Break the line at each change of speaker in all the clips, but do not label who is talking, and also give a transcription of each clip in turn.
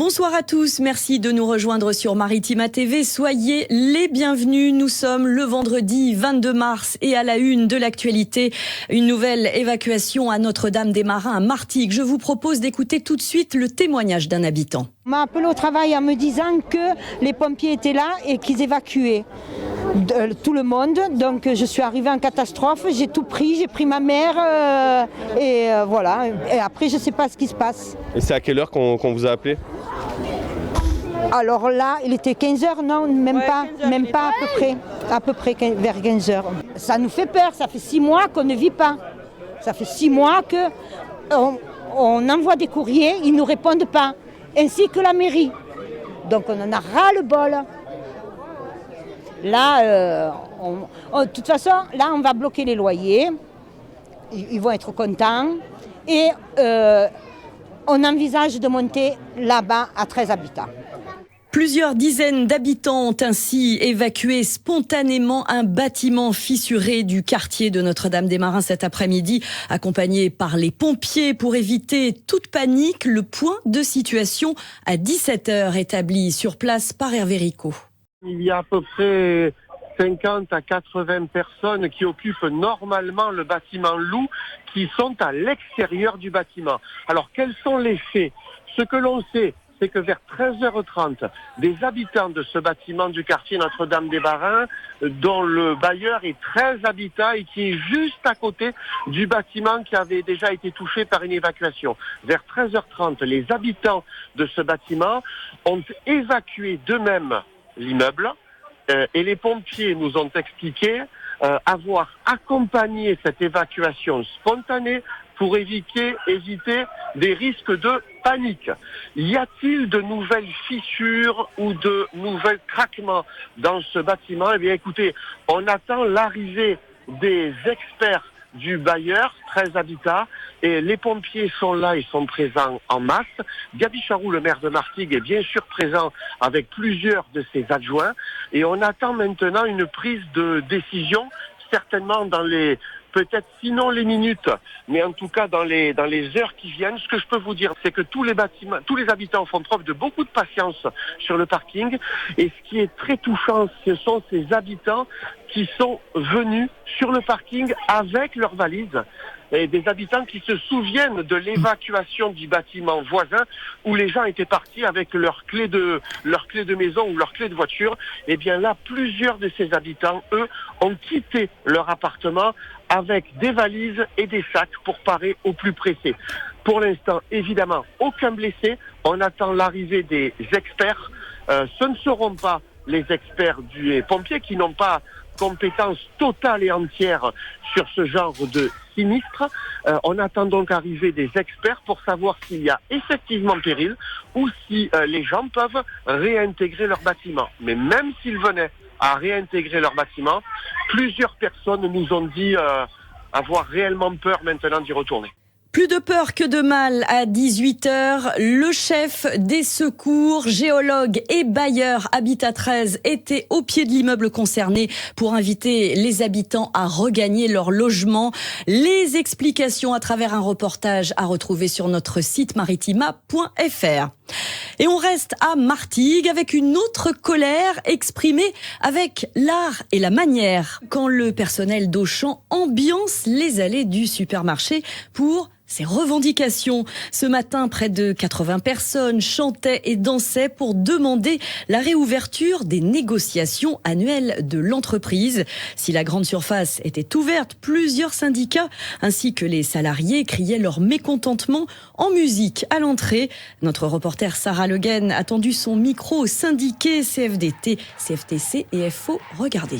Bonsoir à tous, merci de nous rejoindre sur Maritima TV. Soyez les bienvenus. Nous sommes le vendredi 22 mars et à la une de l'actualité, une nouvelle évacuation à Notre-Dame-des-Marins à Martigues. Je vous propose d'écouter tout de suite le témoignage d'un habitant.
On m'a appelé au travail en me disant que les pompiers étaient là et qu'ils évacuaient tout le monde. Donc je suis arrivée en catastrophe, j'ai tout pris, j'ai pris ma mère voilà. Et après je ne sais pas ce qui se passe.
Et c'est à quelle heure qu'on vous a appelé ?
Alors là, il était 15h, non, même pas à peu près vers 15h. Ça nous fait peur, ça fait 6 mois qu'on ne vit pas. Ça fait 6 mois qu'on envoie des courriers, ils ne nous répondent pas, ainsi que la mairie. Donc on en a ras-le-bol. Là, de toute façon, là on va bloquer les loyers, ils vont être contents et on envisage de monter là-bas à 13 habitants.
Plusieurs dizaines d'habitants ont ainsi évacué spontanément un bâtiment fissuré du quartier de Notre-Dame-des-Marins cet après-midi, accompagnés par les pompiers pour éviter toute panique. Le point de situation à 17h établi sur place par Hervé Rico.
Il y a à peu près 50 à 80 personnes qui occupent normalement le bâtiment Loup, qui sont à l'extérieur du bâtiment. Alors, quels sont les faits ? Ce que l'on sait, c'est que vers 13h30, des habitants de ce bâtiment du quartier Notre-Dame-des-Marins, dont le bailleur est 13 habitants et qui est juste à côté du bâtiment qui avait déjà été touché par une évacuation. Vers 13h30, les habitants de ce bâtiment ont évacué d'eux-mêmes l'immeuble et les pompiers nous ont expliqué avoir accompagné cette évacuation spontanée pour éviter des risques de panique. Y a-t-il de nouvelles fissures ou de nouvelles craquements dans ce bâtiment ? Eh bien écoutez, on attend l'arrivée des experts du bailleur, 13 habitants, et les pompiers sont là, ils sont présents en masse. Gaby Charroux, le maire de Martigues, est bien sûr présent avec plusieurs de ses adjoints, et on attend maintenant une prise de décision, certainement dans les, peut-être sinon les minutes, mais en tout cas dans les heures qui viennent. Ce que je peux vous dire, c'est que tous les habitants font preuve de beaucoup de patience sur le parking, et ce qui est très touchant, ce sont ces habitants qui sont venus sur le parking avec leurs valises, et des habitants qui se souviennent de l'évacuation du bâtiment voisin où les gens étaient partis avec leur clé de maison ou leur clé de voiture. Et bien là, plusieurs de ces habitants, eux, ont quitté leur appartement avec des valises et des sacs pour parer au plus pressé. Pour l'instant, évidemment, aucun blessé. On attend l'arrivée des experts. Ce ne seront pas les experts des pompiers qui n'ont pas compétence totale et entière sur ce genre de sinistre. On attend donc l'arrivée des experts pour savoir s'il y a effectivement péril ou si les gens peuvent réintégrer leur bâtiment. Mais même s'ils venaient à réintégrer leur bâtiment, plusieurs personnes nous ont dit avoir réellement peur maintenant d'y retourner.
Plus de peur que de mal à 18h. Le chef des secours, géologue et bailleur Habitat 13 était au pied de l'immeuble concerné pour inviter les habitants à regagner leur logement. Les explications à travers un reportage à retrouver sur notre site maritima.fr. Et on reste à Martigues avec une autre colère exprimée avec l'art et la manière quand le personnel d'Auchan ambiance les allées du supermarché pour ses revendications. Ce matin, près de 80 personnes chantaient et dansaient pour demander la réouverture des négociations annuelles de l'entreprise. Si la grande surface était ouverte, plusieurs syndicats ainsi que les salariés criaient leur mécontentement en musique à l'entrée. Notre reporter Sarah Le Guen a tendu son micro aux syndiqués CFDT, CFTC et FO. Regardez.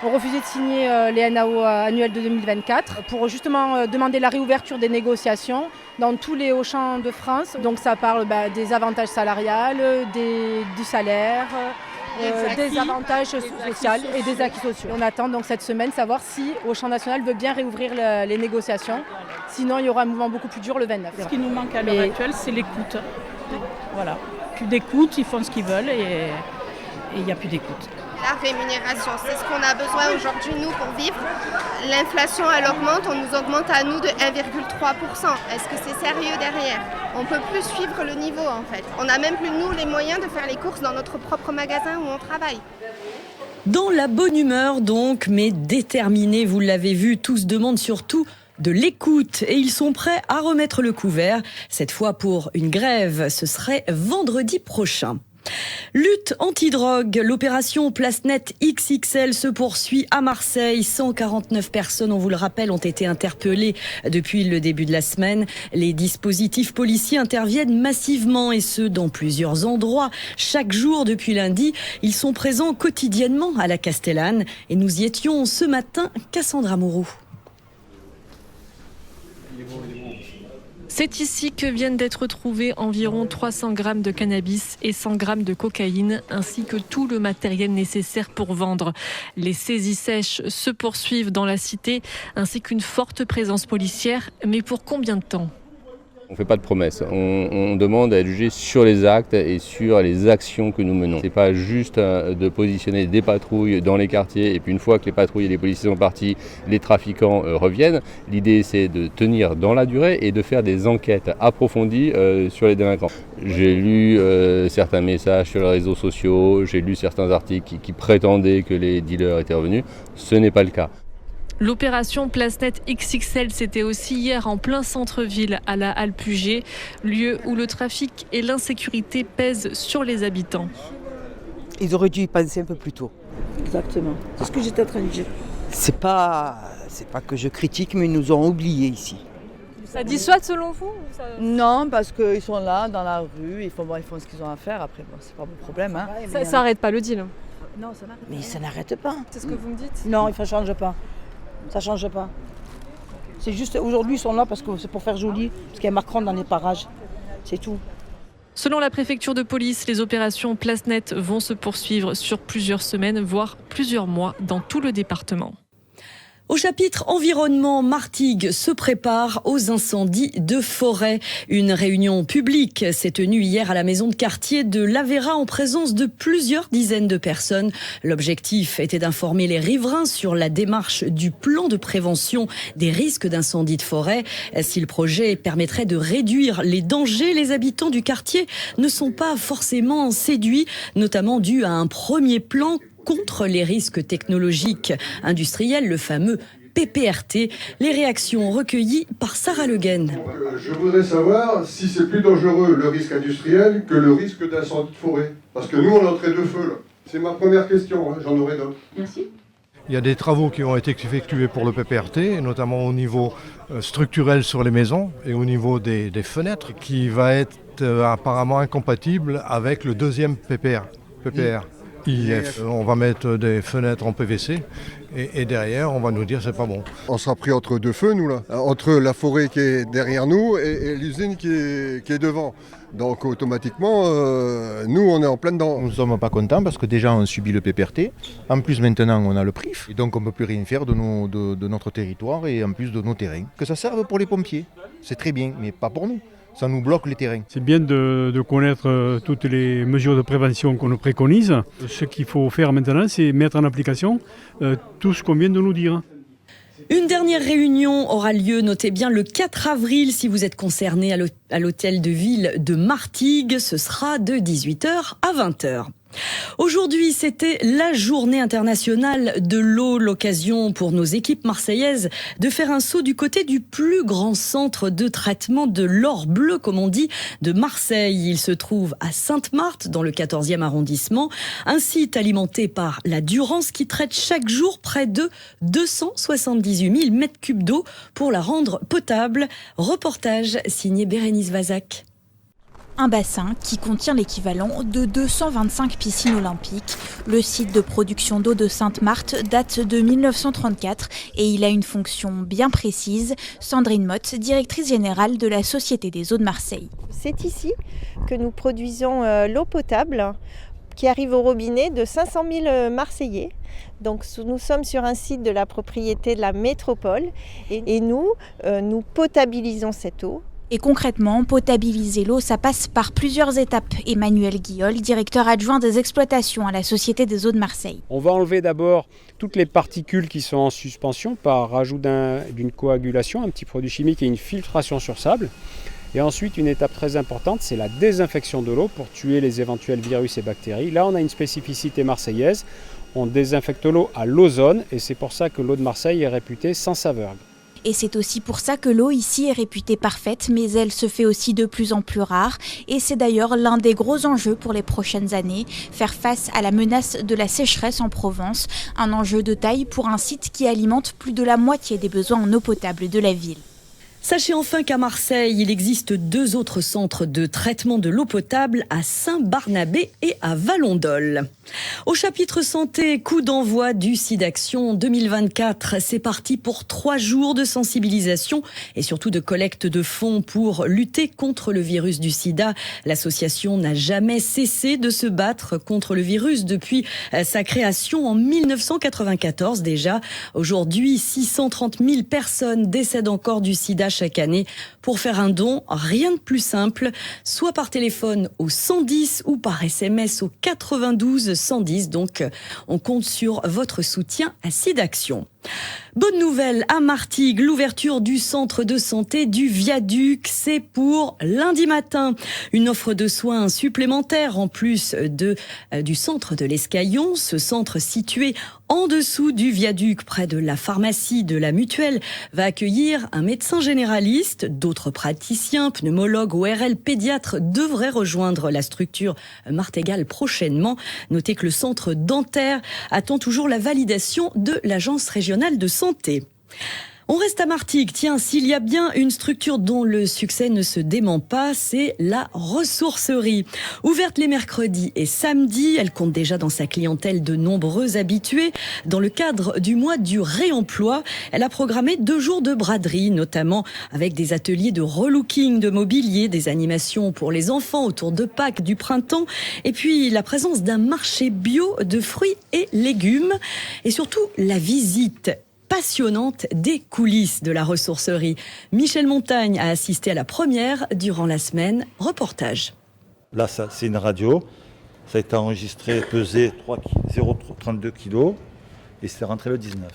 ont refusé de signer les NAO annuels de 2024 pour justement demander la réouverture des négociations dans tous les Auchan de France. Donc ça parle des avantages salariales, du salaire, des avantages sociaux et des acquis sociaux. On attend donc cette semaine savoir si Auchan National veut bien réouvrir les négociations. Sinon, il y aura un mouvement beaucoup plus dur le 29.
Ce qui nous manque à l'heure actuelle, c'est l'écoute. Voilà. Plus d'écoute, ils font ce qu'ils veulent et il n'y a plus d'écoute.
La rémunération, c'est ce qu'on a besoin aujourd'hui, nous, pour vivre. L'inflation, elle augmente, on nous augmente à nous de 1,3%. Est-ce que c'est sérieux derrière? On ne peut plus suivre le niveau, en fait. On n'a même plus, nous, les moyens de faire les courses dans notre propre magasin où on travaille.
Dans la bonne humeur donc, mais déterminés, vous l'avez vu, tous demandent surtout de l'écoute et ils sont prêts à remettre le couvert. Cette fois pour une grève, ce serait vendredi prochain. Lutte anti-drogue, l'opération Place Nette XXL se poursuit à Marseille. 149 personnes, on vous le rappelle, ont été interpellées depuis le début de la semaine. Les dispositifs policiers interviennent massivement et ce, dans plusieurs endroits. Chaque jour depuis lundi, ils sont présents quotidiennement à la Castellane. Et nous y étions ce matin, Cassandra Mourou.
C'est ici que viennent d'être trouvés environ 300 grammes de cannabis et 100 grammes de cocaïne, ainsi que tout le matériel nécessaire pour vendre. Les saisies sèches se poursuivent dans la cité, ainsi qu'une forte présence policière. Mais pour combien de temps ?
On ne fait pas de promesses, on demande à être jugé sur les actes et sur les actions que nous menons. Ce n'est pas juste de positionner des patrouilles dans les quartiers et puis une fois que les patrouilles et les policiers sont partis, les trafiquants reviennent. L'idée c'est de tenir dans la durée et de faire des enquêtes approfondies sur les délinquants. J'ai lu certains messages sur les réseaux sociaux, j'ai lu certains articles qui prétendaient que les dealers étaient revenus. Ce n'est pas le cas.
L'opération Place Nette XXL, c'était aussi hier en plein centre-ville à la Halle Puget, lieu où le trafic et l'insécurité pèsent sur les habitants.
Ils auraient dû y penser un peu plus tôt.
Exactement. C'est ce que j'étais en train de dire.
C'est pas que je critique, mais ils nous ont oubliés ici.
Ça dissuade selon vous ou ça...
Non, parce qu'ils sont là, dans la rue, ils font ce qu'ils ont à faire. Après, bon, c'est pas mon problème. Hein.
Ça n'arrête pas le deal.
Non, ça n'arrête pas. Mais ça n'arrête pas.
C'est ce que vous me dites ?
Non, ça ne change pas. Ça ne change pas. C'est juste, aujourd'hui, ils sont là parce que c'est pour faire joli, parce qu'il y a Macron dans les parages. C'est tout.
Selon la préfecture de police, les opérations Place Nette vont se poursuivre sur plusieurs semaines, voire plusieurs mois dans tout le département.
Au chapitre environnement, Martigues se prépare aux incendies de forêt. Une réunion publique s'est tenue hier à la maison de quartier de l'Aveyrat en présence de plusieurs dizaines de personnes. L'objectif était d'informer les riverains sur la démarche du plan de prévention des risques d'incendie de forêt. Si le projet permettrait de réduire les dangers, les habitants du quartier ne sont pas forcément séduits, notamment dû à un premier plan contre les risques technologiques industriels, le fameux PPRT. Les réactions recueillies par Sarah Le Guen.
Je voudrais savoir si c'est plus dangereux le risque industriel que le risque d'incendie de forêt. Parce que nous, on est entré de feu, là. C'est ma première question, hein. J'en aurai d'autres.
Merci. Il y a des travaux qui ont été effectués pour le PPRT, notamment au niveau structurel sur les maisons et au niveau des fenêtres, qui va être apparemment incompatible avec le deuxième PPR. IF. On va mettre des fenêtres en PVC et derrière on va nous dire c'est pas bon.
On sera pris entre deux feux nous là, entre la forêt qui est derrière nous et l'usine qui est devant. Donc automatiquement, nous on est en plein dedans.
Nous ne sommes pas contents parce que déjà on subit le PPRT. En plus maintenant on a le PRIF. Et donc on ne peut plus rien faire de notre territoire et en plus de nos terrains. Que ça serve pour les pompiers, c'est très bien, mais pas pour nous. Ça nous bloque les terrains.
C'est bien de connaître toutes les mesures de prévention qu'on nous préconise. Ce qu'il faut faire maintenant, c'est mettre en application tout ce qu'on vient de nous dire.
Une dernière réunion aura lieu, notez bien, le 4 avril si vous êtes concerné à l'hôtel de ville de Martigues. Ce sera de 18h à 20h. Aujourd'hui, c'était la journée internationale de l'eau, l'occasion pour nos équipes marseillaises de faire un saut du côté du plus grand centre de traitement de l'or bleu, comme on dit, de Marseille. Il se trouve à Sainte-Marthe, dans le 14e arrondissement, un site alimenté par la Durance qui traite chaque jour près de 278 000 mètres cubes d'eau pour la rendre potable. Reportage signé Bérénice Vazac.
Un bassin qui contient l'équivalent de 225 piscines olympiques. Le site de production d'eau de Sainte-Marthe date de 1934 et il a une fonction bien précise. Sandrine Motte, directrice générale de la Société des eaux de Marseille.
C'est ici que nous produisons l'eau potable qui arrive au robinet de 500 000 Marseillais. Donc nous sommes sur un site de la propriété de la métropole et nous potabilisons cette eau
Et concrètement, potabiliser l'eau, ça passe par plusieurs étapes. Emmanuel Guillol, directeur adjoint des exploitations à la Société des eaux de Marseille.
On va enlever d'abord toutes les particules qui sont en suspension par rajout d'une coagulation, un petit produit chimique et une filtration sur sable. Et ensuite, une étape très importante, c'est la désinfection de l'eau pour tuer les éventuels virus et bactéries. Là, on a une spécificité marseillaise. On désinfecte l'eau à l'ozone et c'est pour ça que l'eau de Marseille est réputée sans saveur.
Et c'est aussi pour ça que l'eau ici est réputée parfaite, mais elle se fait aussi de plus en plus rare. Et c'est d'ailleurs l'un des gros enjeux pour les prochaines années, faire face à la menace de la sécheresse en Provence. Un enjeu de taille pour un site qui alimente plus de la moitié des besoins en eau potable de la ville.
Sachez enfin qu'à Marseille, il existe 2 autres centres de traitement de l'eau potable à Saint-Barnabé et à Vallondole. Au chapitre santé, coup d'envoi du SIDAction 2024. C'est parti pour 3 jours de sensibilisation et surtout de collecte de fonds pour lutter contre le virus du sida. L'association n'a jamais cessé de se battre contre le virus depuis sa création en 1994 déjà. Aujourd'hui, 630 000 personnes décèdent encore du sida chaque année. Pour faire un don, rien de plus simple, soit par téléphone au 110 ou par SMS au 92 110. Donc, on compte sur votre soutien à SIDAction. Bonne nouvelle à Martigues, l'ouverture du centre de santé du Viaduc, c'est pour lundi matin. Une offre de soins supplémentaire en plus du centre de l'Escaillon. Ce centre situé en dessous du Viaduc, près de la pharmacie de la Mutuelle, va accueillir un médecin généraliste. D'autres praticiens, pneumologues, ORL, pédiatres devraient rejoindre la structure Martégal prochainement. Notez que le centre dentaire attend toujours la validation de l'Agence régionale de santé. On reste à Martigues. Tiens, s'il y a bien une structure dont le succès ne se dément pas, c'est la ressourcerie. Ouverte les mercredis et samedis, elle compte déjà dans sa clientèle de nombreux habitués. Dans le cadre du mois du réemploi, elle a programmé 2 jours de braderie, notamment avec des ateliers de relooking de mobilier, des animations pour les enfants autour de Pâques, du printemps, et puis la présence d'un marché bio de fruits et légumes, et surtout la visite passionnante des coulisses de la ressourcerie. Michel Montagne a assisté à la première durant la semaine. Reportage.
Là, c'est une radio. Ça a été enregistré, pesé 0,32 kg et c'est rentré le 19.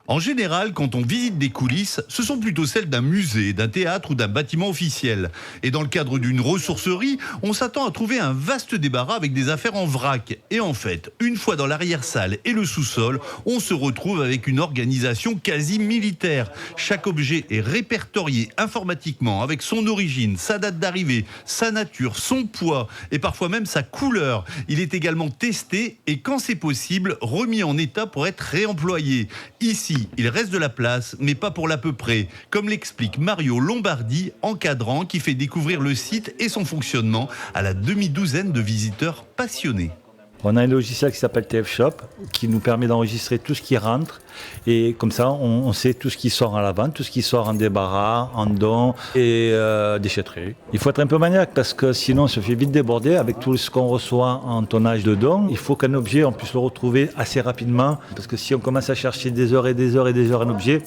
En général, quand on visite des coulisses, ce sont plutôt celles d'un musée, d'un théâtre ou d'un bâtiment officiel. Et dans le cadre d'une ressourcerie, on s'attend à trouver un vaste débarras avec des affaires en vrac. Et en fait, une fois dans l'arrière-salle et le sous-sol, on se retrouve avec une organisation quasi militaire. Chaque objet est répertorié informatiquement avec son origine, sa date d'arrivée, sa nature, son poids et parfois même sa couleur. Il est également testé et quand c'est possible, remis en état pour être réemployé. Ici, il reste de la place, mais pas pour l'à peu près, comme l'explique Mario Lombardi, encadrant, qui fait découvrir le site et son fonctionnement à la demi-douzaine de visiteurs passionnés.
On a un logiciel qui s'appelle TF Shop, qui nous permet d'enregistrer tout ce qui rentre. Et comme ça, on sait tout ce qui sort à la vente, tout ce qui sort en débarras, en don et déchetterie. Il faut être un peu maniaque parce que sinon on se fait vite déborder avec tout ce qu'on reçoit en tonnage de dons. Il faut qu'un objet, on puisse le retrouver assez rapidement. Parce que si on commence à chercher des heures et des heures et des heures un objet,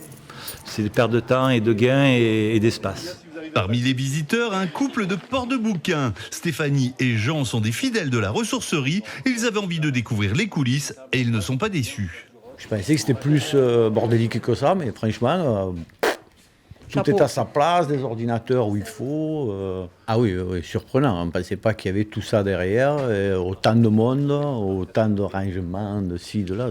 c'est des pertes de temps et de gains et d'espace.
Parmi les visiteurs, un couple de porte-bouquins. Stéphanie et Jean sont des fidèles de la ressourcerie. Ils avaient envie de découvrir les coulisses et ils ne sont pas déçus.
Je pensais que c'était plus bordélique que ça, mais franchement, tout est à sa place, des ordinateurs où il faut. Ah oui, surprenant. On ne pensait pas qu'il y avait tout ça derrière, autant de monde, autant de rangements, de ci, de là.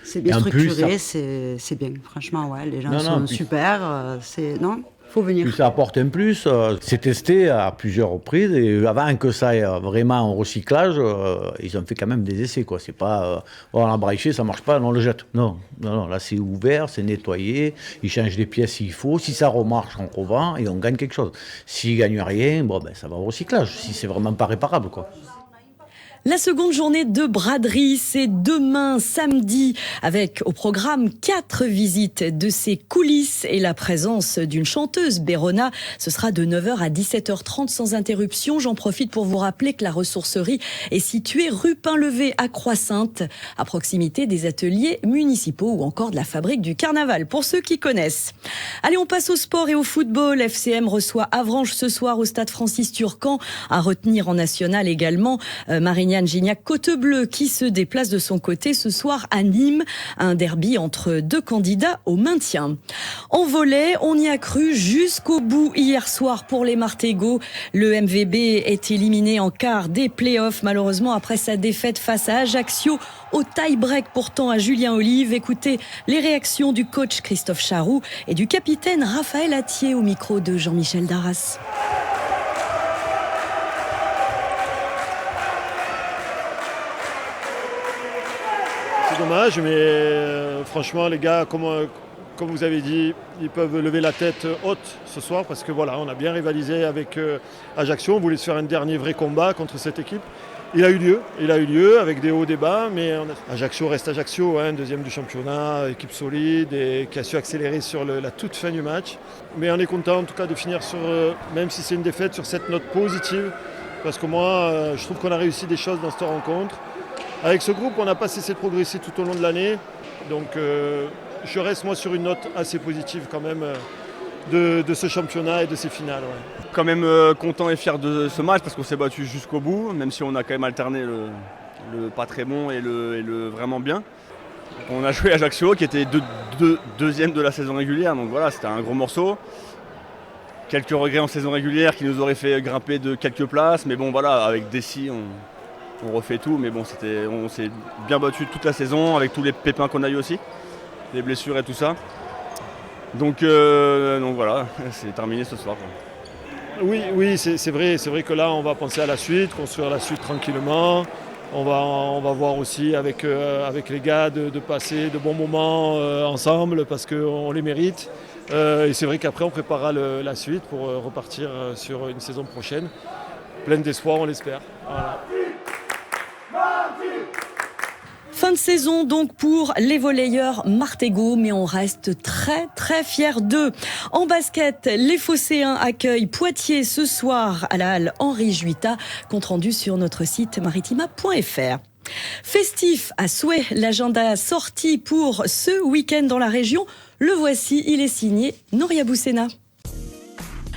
C'est bien structuré, c'est bien. Franchement, ouais, les gens sont super. Faut venir.
Puis ça apporte un plus. C'est testé à plusieurs reprises et avant que ça aille vraiment en recyclage, ils ont fait quand même des essais, quoi. C'est pas on l'a braché, ça marche pas, on le jette. Non, là c'est ouvert, c'est nettoyé, ils changent les pièces s'il faut. Si ça remarche, on revend et on gagne quelque chose. S'ils gagnent rien, ça va au recyclage. Si c'est vraiment pas réparable, quoi.
La seconde journée de braderie, c'est demain samedi, avec au programme 4 visites de ses coulisses et la présence d'une chanteuse, Bérona. Ce sera de 9h à 17h30 sans interruption. J'en profite pour vous rappeler que la ressourcerie est située rue Pain-Levé à Croix-Sainte, à proximité des ateliers municipaux ou encore de la fabrique du carnaval, pour ceux qui connaissent. Allez, on passe au sport et au football. FCM reçoit Avranches ce soir au stade Francis Turcan. À retenir en national également, Marignane Gignac-Côte-Bleue qui se déplace de son côté ce soir à Nîmes. Un derby entre deux candidats au maintien. En volley, on y a cru jusqu'au bout hier soir pour les Martégots. Le MVB est éliminé en quart des playoffs, malheureusement après sa défaite face à Ajaccio au tie-break pourtant à Julien Olive. Écoutez les réactions du coach Christophe Charroux et du capitaine Raphaël Attier au micro de Jean-Michel Darras.
Dommage, mais franchement les gars, comme vous avez dit, ils peuvent lever la tête haute ce soir parce que voilà, on a bien rivalisé avec Ajaccio. On voulait se faire un dernier vrai combat contre cette équipe. Il a eu lieu avec des hauts, des bas, mais Ajaccio reste Ajaccio, deuxième du championnat, équipe solide et qui a su accélérer sur la toute fin du match. Mais on est content en tout cas de finir sur, même si c'est une défaite, sur cette note positive parce que moi je trouve qu'on a réussi des choses dans cette rencontre. Avec ce groupe, on n'a pas cessé de progresser tout au long de l'année. Donc je reste moi sur une note assez positive quand même de ce championnat et de ces finales. Ouais.
Quand même content et fier de ce match parce qu'on s'est battu jusqu'au bout, même si on a quand même alterné le pas très bon et le vraiment bien. On a joué Ajaccio qui était deuxième de la saison régulière, donc voilà, c'était un gros morceau. Quelques regrets en saison régulière qui nous auraient fait grimper de quelques places, mais bon voilà, avec Dessy, on refait tout, mais bon, on s'est bien battu toute la saison avec tous les pépins qu'on a eu aussi, les blessures et tout ça. Donc voilà, c'est terminé ce soir.
Oui, c'est vrai que là, on va penser à la suite, construire la suite tranquillement. On va voir aussi avec les gars de passer de bons moments ensemble parce qu'on les mérite. Et c'est vrai qu'après, on préparera la suite pour repartir sur une saison prochaine. Pleine d'espoir, on l'espère. Voilà.
Fin de saison donc pour les volleyeurs martégots, mais on reste très très fiers d'eux. En basket, les Phocéens accueillent Poitiers ce soir à la halle Henri Juita, compte rendu sur notre site maritima.fr. Festif à souhait, l'agenda sorti pour ce week-end dans la région. Le voici, il est signé Nouria Boussena.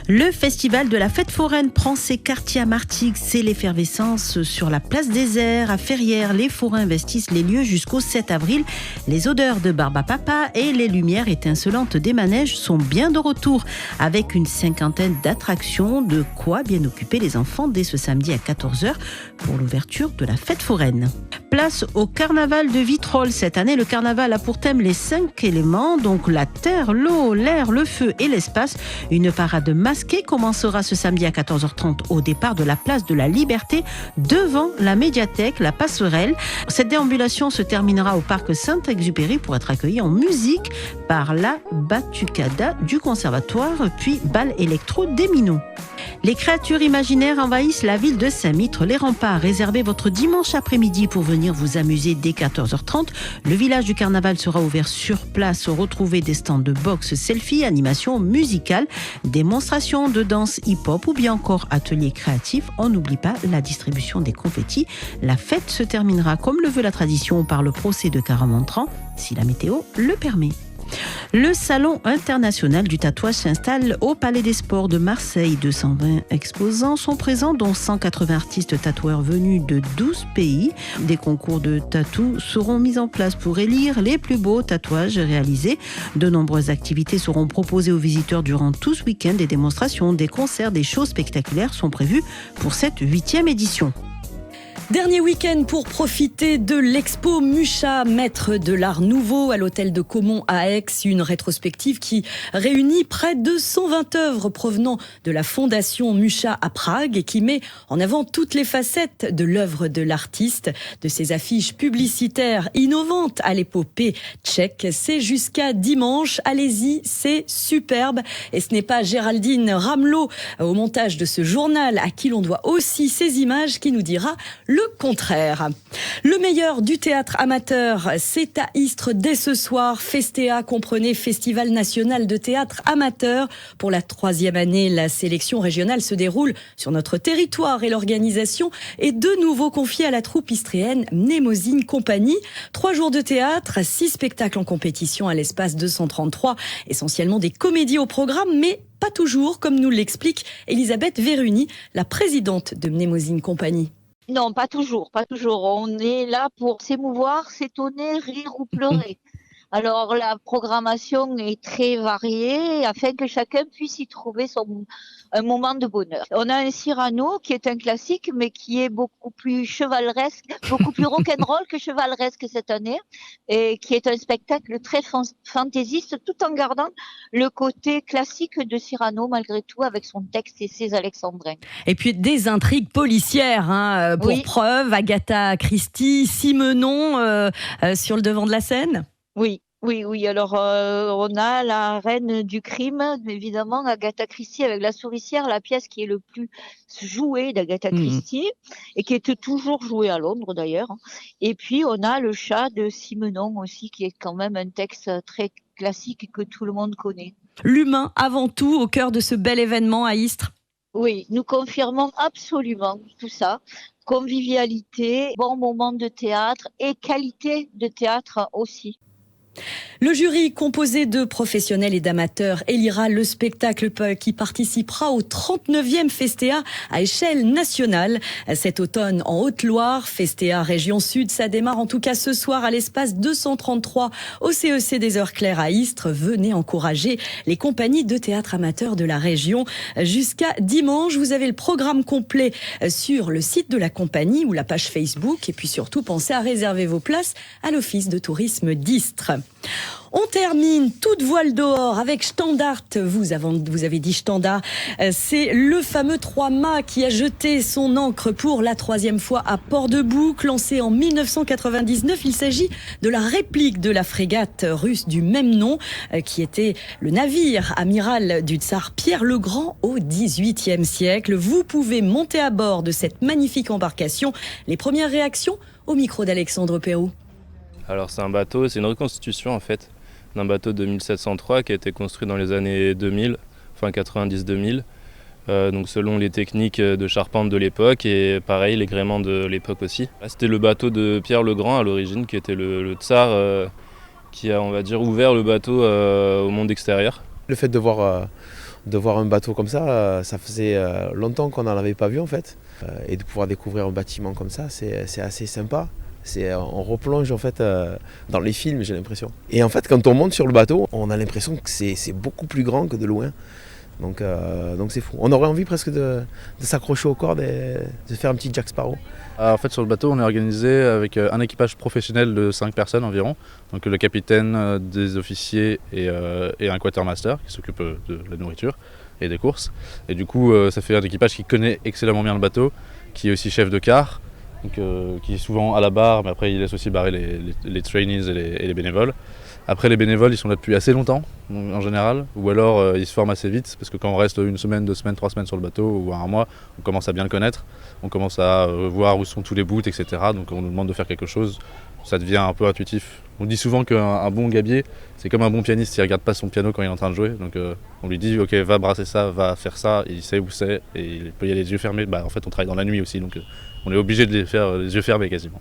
Le festival de la fête foraine prend ses quartiers à Martigues. C'est l'effervescence sur la place des Airs. À Ferrières, les forains investissent les lieux jusqu'au 7 avril. Les odeurs de barbe à papa et les lumières étincelantes des manèges sont bien de retour. Avec une 50aine d'attractions, de quoi bien occuper les enfants dès ce samedi à 14h pour l'ouverture de la fête foraine. Place au carnaval de Vitrolles. Cette année, le carnaval a pour thème les 5 éléments, donc la terre, l'eau, l'air, le feu et l'espace. Une parade masquée commencera ce samedi à 14h30 au départ de la place de la Liberté devant la médiathèque, la passerelle. Cette déambulation se terminera au parc Saint-Exupéry pour être accueillie en musique par la Batucada du Conservatoire, puis bal électro des Minots. Les créatures imaginaires envahissent la ville de Saint-Mitre. Les remparts, réservez votre dimanche après-midi pour venir vous amuser dès 14h30. Le village du carnaval sera ouvert sur place. Retrouvez des stands de boxe, selfie, animation musicale, démonstrations de danse hip-hop ou bien encore ateliers créatifs. On n'oublie pas la distribution des confettis. La fête se terminera comme le veut la tradition par le procès de Caramontran, si la météo le permet. Le Salon international du tatouage s'installe au Palais des Sports de Marseille. 220 exposants sont présents, dont 180 artistes tatoueurs venus de 12 pays. Des concours de tatou seront mis en place pour élire les plus beaux tatouages réalisés. De nombreuses activités seront proposées aux visiteurs durant tout ce week-end. Des démonstrations, des concerts, des shows spectaculaires sont prévus pour cette 8e édition.
Dernier week-end pour profiter de l'expo Mucha, maître de l'art nouveau à l'hôtel de Caumont à Aix. Une rétrospective qui réunit près de 120 œuvres provenant de la fondation Mucha à Prague et qui met en avant toutes les facettes de l'œuvre de l'artiste. De ses affiches publicitaires innovantes à l'épopée tchèque, c'est jusqu'à dimanche. Allez-y, c'est superbe. Et ce n'est pas Géraldine Ramelot au montage de ce journal à qui l'on doit aussi ces images qui nous dira le contraire. Le meilleur du théâtre amateur, c'est à Istres dès ce soir. Festea, comprenez Festival national de théâtre amateur. Pour la 3e année, la sélection régionale se déroule sur notre territoire et l'organisation est de nouveau confiée à la troupe istréenne Mnemosyne Compagnie. 3 jours de théâtre, 6 spectacles en compétition à l'espace 233, essentiellement des comédies au programme, mais pas toujours, comme nous l'explique Elisabeth Veruni, la présidente de Mnemosyne Compagnie.
Non, pas toujours. On est là pour s'émouvoir, s'étonner, rire ou pleurer. Alors la programmation est très variée afin que chacun puisse y trouver un moment de bonheur. On a un Cyrano qui est un classique mais qui est beaucoup plus chevaleresque, beaucoup plus rock'n'roll que chevaleresque cette année et qui est un spectacle très fantaisiste tout en gardant le côté classique de Cyrano malgré tout avec son texte et ses alexandrins.
Et puis des intrigues policières pour preuve, Agatha Christie, Simenon sur le devant de la scène.
Oui. Alors, on a la reine du crime, évidemment, Agatha Christie avec La Souricière, la pièce qui est le plus jouée d'Agatha Christie et qui est toujours jouée à Londres d'ailleurs. Et puis, on a le chat de Simenon aussi, qui est quand même un texte très classique que tout le monde connaît.
L'humain avant tout au cœur de ce bel événement à Istres.
Oui, nous confirmons absolument tout ça. Convivialité, bon moment de théâtre et qualité de théâtre aussi.
Le jury, composé de professionnels et d'amateurs, élira le spectacle qui participera au 39e Festea à échelle nationale. Cet automne, en Haute-Loire, Festea Région Sud, ça démarre en tout cas ce soir à l'espace 233 au CEC des Heures Claires à Istres. Venez encourager les compagnies de théâtre amateurs de la région. Jusqu'à dimanche, vous avez le programme complet sur le site de la compagnie ou la page Facebook. Et puis surtout, pensez à réserver vos places à l'Office de tourisme d'Istres. On termine toute voile dehors avec Standard. Vous avez dit Standard. C'est le fameux 3-mâts qui a jeté son ancre pour la 3e fois à Port-de-Bouc. Lancé en 1999, il s'agit de la réplique de la frégate russe du même nom, qui était le navire amiral du tsar Pierre le Grand au XVIIIe siècle. Vous pouvez monter à bord de cette magnifique embarcation. Les premières réactions au micro d'Alexandre Perroux.
Alors c'est un bateau, c'est une reconstitution en fait d'un bateau de 1703 qui a été construit dans les années 2000, enfin 90-2000, donc selon les techniques de charpente de l'époque et pareil les gréements de l'époque aussi. C'était le bateau de Pierre le Grand à l'origine qui était le tsar qui a, on va dire, ouvert le bateau au monde extérieur.
Le fait de voir un bateau comme ça, ça faisait longtemps qu'on n'en avait pas vu en fait, et de pouvoir découvrir un bâtiment comme ça, c'est assez sympa. On replonge en fait dans les films, j'ai l'impression. Et en fait, quand on monte sur le bateau, on a l'impression que c'est beaucoup plus grand que de loin. Donc c'est fou. On aurait envie presque de s'accrocher aux cordes et de faire un petit Jack Sparrow.
En fait, sur le bateau, on est organisé avec un équipage professionnel de 5 personnes environ. Donc le capitaine, des officiers et un quartermaster qui s'occupe de la nourriture et des courses. Et du coup, ça fait un équipage qui connaît excellemment bien le bateau, qui est aussi chef de quart. Donc, qui est souvent à la barre, mais après il laisse aussi barrer les trainees et les bénévoles. Après les bénévoles, ils sont là depuis assez longtemps en général, ou alors ils se forment assez vite, parce que quand on reste 1 semaine, 2 semaines, 3 semaines sur le bateau, ou 1 mois, on commence à bien le connaître, on commence à voir où sont tous les bouts, etc. Donc on nous demande de faire quelque chose, ça devient un peu intuitif. On dit souvent qu'un bon gabier, c'est comme un bon pianiste, il ne regarde pas son piano quand il est en train de jouer, donc on lui dit ok, va brasser ça, va faire ça, et il sait où c'est, et il peut y aller les yeux fermés. En fait on travaille dans la nuit aussi, donc on est obligé de les faire les yeux fermés quasiment.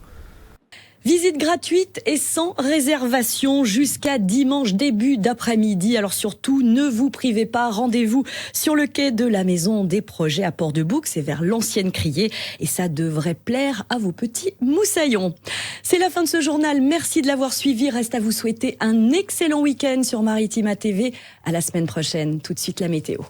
Visite gratuite et sans réservation jusqu'à dimanche début d'après-midi. Alors surtout, ne vous privez pas. Rendez-vous sur le quai de la Maison des Projets à Port-de-Bouc. C'est vers l'Ancienne Criée et ça devrait plaire à vos petits moussaillons. C'est la fin de ce journal. Merci de l'avoir suivi. Reste à vous souhaiter un excellent week-end sur Maritima TV. À la semaine prochaine. Tout de suite la météo.